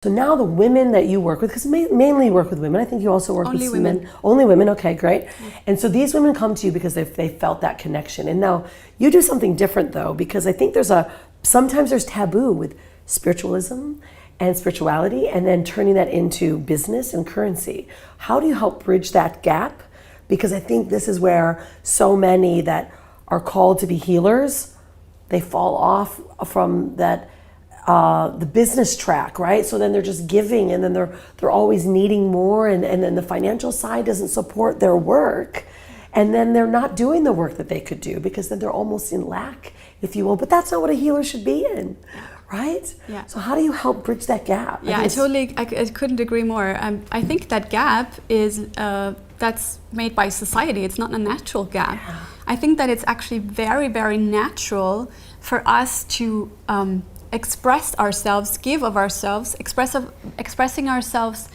So now the women that you work with, because mainly you work with women, I think you also work Only with women. men. Only women, okay, great. And so these women come to you because they felt that connection. And now you do something different though, because I think sometimes there's taboo with spiritualism and spirituality and then turning that into business and currency. How do you help bridge that gap? Because I think this is where so many that are called to be healers, they fall off from that the business track, right? So then they're just giving, and then they're always needing more, and then the financial side doesn't support their work, and then they're not doing the work that they could do because then they're almost in lack, if you will. But that's not what a healer should be in, right? Yeah. So how do you help bridge that gap? Yeah, I couldn't agree more. I think that gap is that's made by society. It's not a natural gap. Yeah. I think that it's actually very, very natural for us to express ourselves, give of ourselves, expressing ourselves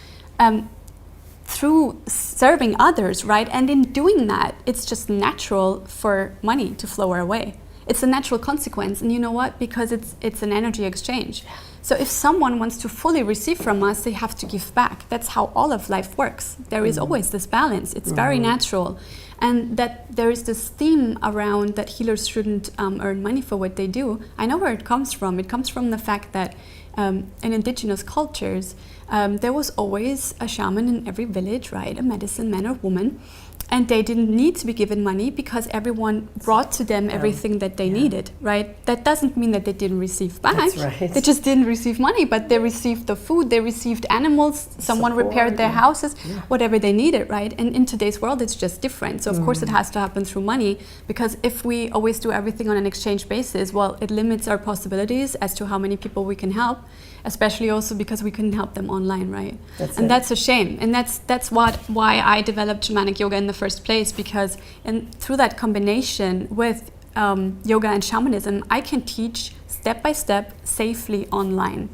through serving others, right? And in doing that, it's just natural for money to flow our way. It's a natural consequence, and you know what? Because it's an energy exchange. So if someone wants to fully receive from us, they have to give back. That's how all of life works. There is always this balance. It's very natural. And that there is this theme around that healers shouldn't earn money for what they do. I know where it comes from. It comes from the fact that in indigenous cultures, there was always a shaman in every village, right? A medicine man or woman. And they didn't need to be given money because everyone brought to them everything that they needed, right? That doesn't mean that they didn't receive back. That's right. They just didn't receive money, but they received the food, they received animals, someone Support, repaired their houses, whatever they needed, right? And in today's world, it's just different. So of course it has to happen through money, because if we always do everything on an exchange basis, well, it limits our possibilities as to how many people we can help, especially also because we couldn't help them online, right? That's a shame. And that's why I developed shamanic yoga in the first place, because through that combination with yoga and shamanism, I can teach step by step safely online.